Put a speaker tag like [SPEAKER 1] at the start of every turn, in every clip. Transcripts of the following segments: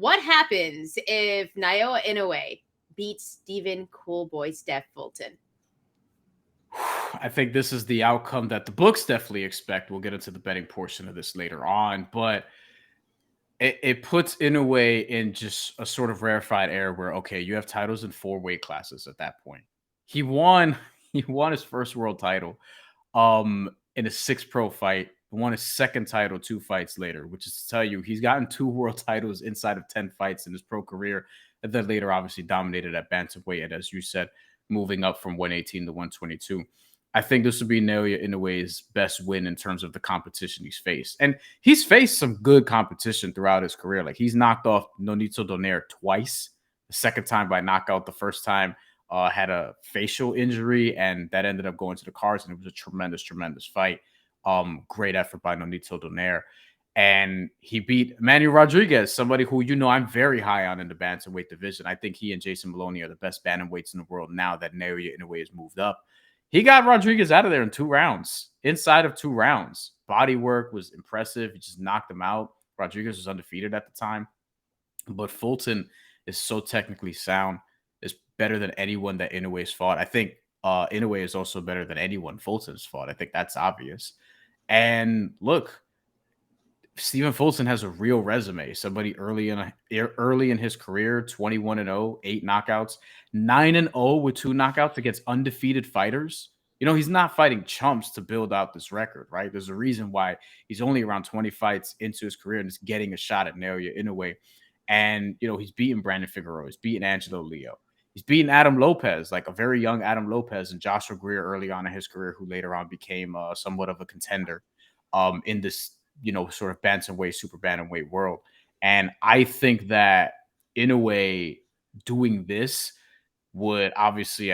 [SPEAKER 1] what happens if Naoya Inoue beats Stephen Coolboy Steph Fulton?
[SPEAKER 2] I think this is the outcome that the books definitely expect. We'll get into the betting portion of this later on, but it puts Inoue in just a sort of rarefied air where, okay, you have titles in 4 weight classes at that point. He won he won his first world title in a 6 pro fight, won his second title 2 fights later, which is to tell you he's gotten 2 world titles inside of 10 fights in his pro career, and then later obviously dominated at bantamweight, and as you said, moving up from 118 to 122. I think this would be Naoya Inoue's best win in terms of the competition he's faced. And he's faced some good competition throughout his career. Like, he's knocked off Nonito Donaire twice, the second time by knockout, the first time had a facial injury, and that ended up going to the cards, and it was a tremendous, tremendous fight. Great effort by Nonito Donaire. And he beat Emmanuel Rodriguez, somebody who, I'm very high on in the bantamweight division. I think he and Jason Maloney are the best bantamweights in the world now that Naoya Inoue has moved up. He got Rodriguez out of there in 2 rounds, inside of 2 rounds. Body work was impressive. He just knocked him out. Rodriguez was undefeated at the time. But Fulton is so technically sound, is better than anyone that Inoue's fought. I think Inoue is also better than anyone Fulton's fought. I think that's obvious. And look, Stephen Fulton has a real resume. Somebody early in his career, 21-0, 8 knockouts, 9-0 with 2 knockouts against undefeated fighters. He's not fighting chumps to build out this record, right? There's a reason why he's only around 20 fights into his career and is getting a shot at Naoya Inoue. And, he's beaten Brandon Figueroa. He's beaten Angelo Leo. He's beaten Adam Lopez, like a very young Adam Lopez, and Joshua Greer early on in his career, who later on became somewhat of a contender in this sort of bantamweight, super bantamweight world. And I think that Inoue doing this would obviously,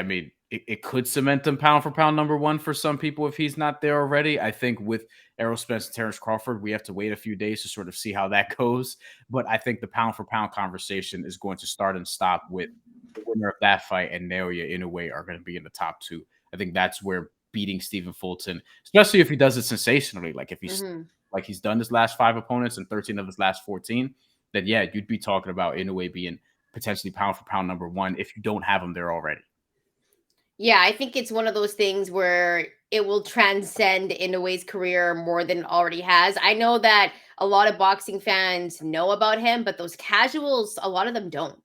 [SPEAKER 2] it could cement him pound for pound number 1 for some people if he's not there already. I think with Errol Spence and Terrence Crawford, we have to wait a few days to sort of see how that goes. But I think the pound for pound conversation is going to start and stop with the winner of that fight and Naoya Inoue are going to be in the top 2. I think that's where beating Stephen Fulton, especially if he does it sensationally, like if he's like he's done his last 5 opponents and 13 of his last 14, then yeah, you'd be talking about Inoue being potentially pound for pound number 1 if you don't have him there already.
[SPEAKER 1] Yeah, I think it's one of those things where it will transcend Inoue's career more than it already has. I know that a lot of boxing fans know about him, but those casuals, a lot of them don't.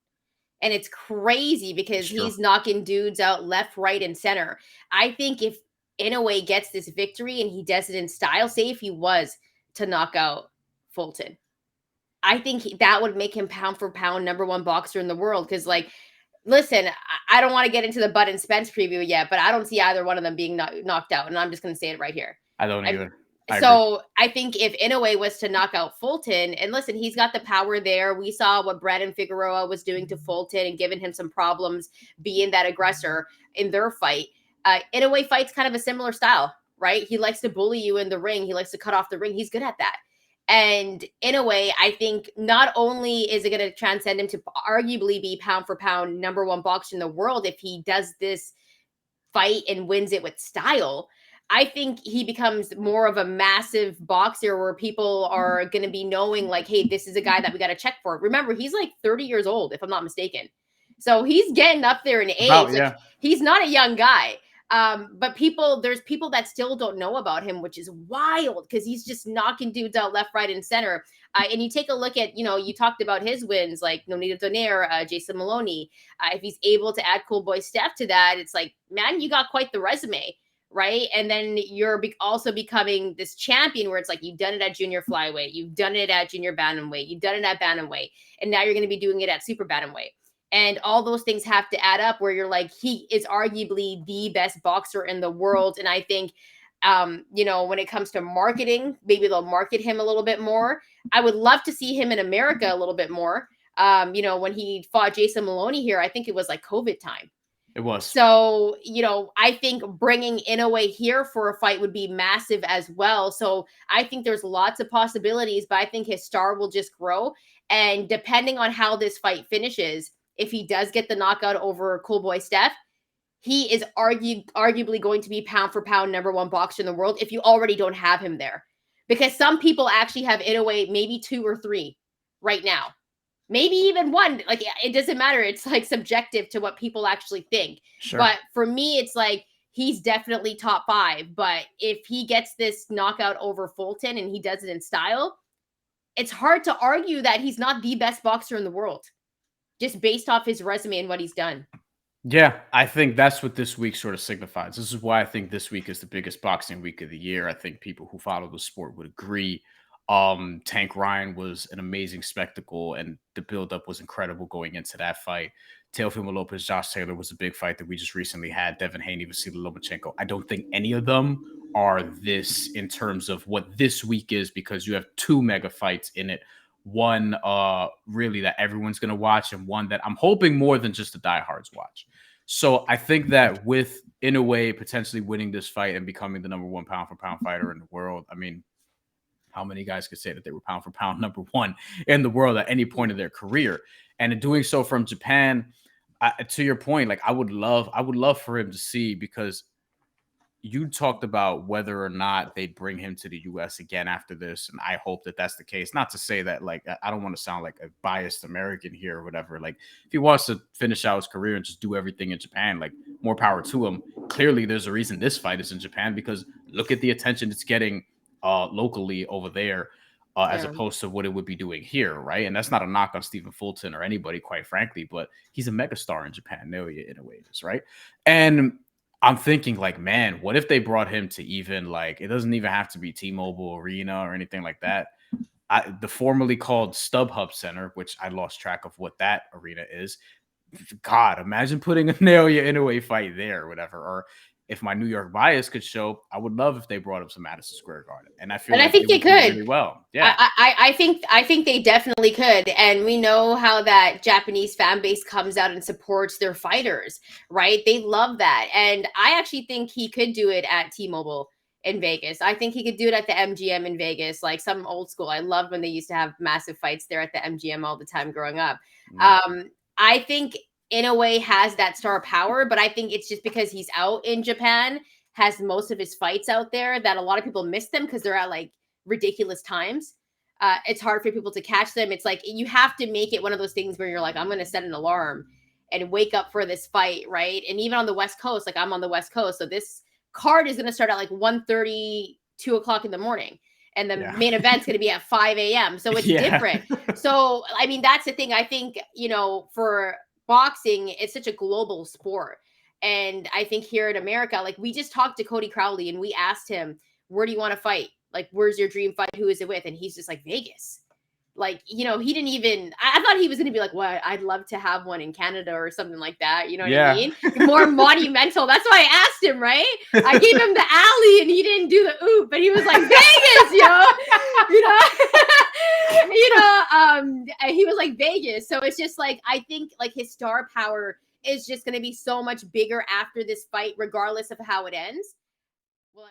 [SPEAKER 1] And it's crazy because he's knocking dudes out left, right, and center. I think if Inoue gets this victory and he does it in style, say if he was to knock out Fulton, I think that would make him pound for pound number 1 boxer in the world. Because, listen, I don't want to get into the Bud and Spence preview yet, but I don't see either one of them being knocked out. And I'm just going to say it right here.
[SPEAKER 2] I don't either.
[SPEAKER 1] I think if Inoue was to knock out Fulton, and listen, he's got the power there. We saw what Brandon Figueroa was doing to Fulton and giving him some problems being that aggressor in their fight. Inoue fights kind of a similar style, right? He likes to bully you in the ring. He likes to cut off the ring. He's good at that. And Inoue, I think not only is it going to transcend him to arguably be pound for pound number 1 boxer in the world if he does this fight and wins it with style, I think he becomes more of a massive boxer where people are going to be knowing like, hey, this is a guy that we got to check for. Remember, he's like 30 years old, if I'm not mistaken. So he's getting up there in age. He's not a young guy. But there's people that still don't know about him, which is wild because he's just knocking dudes out left, right, and center. And you take a look at, you talked about his wins, like Nonito Donaire, Jason Maloney. If he's able to add Cool Boy Steph to that, it's like, man, you got quite the resume, right? And then you're also becoming this champion where it's like, you've done it at junior flyweight, you've done it at junior bantamweight, you've done it at bantamweight, and now you're going to be doing it at super bantamweight. And all those things have to add up where you're like, he is arguably the best boxer in the world. And I think, when it comes to marketing, maybe they'll market him a little bit more. I would love to see him in America a little bit more. When he fought Jason Maloney here, I think it was like COVID time.
[SPEAKER 2] It was.
[SPEAKER 1] So, I think bringing Inoue here for a fight would be massive as well. So I think there's lots of possibilities, but I think his star will just grow. And depending on how this fight finishes, if he does get the knockout over Cool Boy Steph, he is arguably going to be pound for pound number 1 boxer in the world if you already don't have him there. Because some people actually have Inoue maybe 2 or 3 right now. maybe even one. Like, it doesn't matter. It's like subjective to what people actually think.
[SPEAKER 2] Sure.
[SPEAKER 1] But for me, it's like he's definitely top 5. But if he gets this knockout over Fulton and he does it in style, it's hard to argue that he's not the best boxer in the world, just based off his resume and what he's done.
[SPEAKER 2] Yeah, I think that's what this week sort of signifies. This is why I think this week is the biggest boxing week of the year. I think people who follow the sport would agree. Tank Ryan was an amazing spectacle, and the buildup was incredible going into that fight. Teofimo Lopez, Josh Taylor was a big fight that we just recently had. Devin Haney, Vasily Lomachenko. I don't think any of them are this in terms of what this week is, because you have 2 mega fights in it. One really that everyone's going to watch, and one that I'm hoping more than just the diehards watch. So I think that with Inoue potentially winning this fight and becoming the number 1 pound for pound fighter in the world, I mean, how many guys could say that they were pound for pound number 1 in the world at any point of their career? And in doing so from Japan, to your point, like I would love for him to see, because you talked about whether or not they'd bring him to the US again after this. And I hope that that's the case. Not to say that, like, I don't want to sound like a biased American here or whatever. Like, if he wants to finish out his career and just do everything in Japan, like, more power to him. Clearly, there's a reason this fight is in Japan, because look at the attention it's getting locally over there. As opposed to what it would be doing here, right? And that's not a knock on Stephen Fulton or anybody, quite frankly, but he's a megastar in Japan, Naoya Inoue is, right? And I'm thinking, like, man, what if they brought him to even, like, it doesn't even have to be T-Mobile Arena or anything like that. The formerly called StubHub Center, which I lost track of what that arena is. God, imagine putting a Naoya Inoue fight there or whatever. Or if my New York bias could show, I would love if they brought up some Madison Square Garden. And I feel like
[SPEAKER 1] I think they could
[SPEAKER 2] really well. Yeah.
[SPEAKER 1] I think they definitely could. And we know how that Japanese fan base comes out and supports their fighters, right? They love that. And I actually think he could do it at T-Mobile in Vegas. I think he could do it at the MGM in Vegas, like some old school. I loved when they used to have massive fights there at the MGM all the time growing up. I think Inoue has that star power, but I think it's just because he's out in Japan, has most of his fights out there, that a lot of people miss them because they're at like ridiculous times. It's hard for people to catch them. It's like you have to make it one of those things where you're like, I'm going to set an alarm and wake up for this fight, right? And even on the West Coast, like I'm on the West Coast, so this card is going to start at like 1:30, 2 o'clock in the morning. And the main event's going to be at 5 a.m. So it's different. So, I mean, that's the thing. I think, for boxing, it's such a global sport. And I think here in America, like we just talked to Cody Crowley and we asked him, where do you want to fight? Like, where's your dream fight? Who is it with? And he's just like, Vegas. Like, he didn't even, I thought he was going to be like, what? I'd love to have one in Canada or something like that. You know what I mean? More monumental. That's why I asked him, right? I gave him the alley and he didn't do the oop, but he was like, Vegas, he was like Vegas. So it's just like, I think like his star power is just going to be so much bigger after this fight, regardless of how it ends. Well,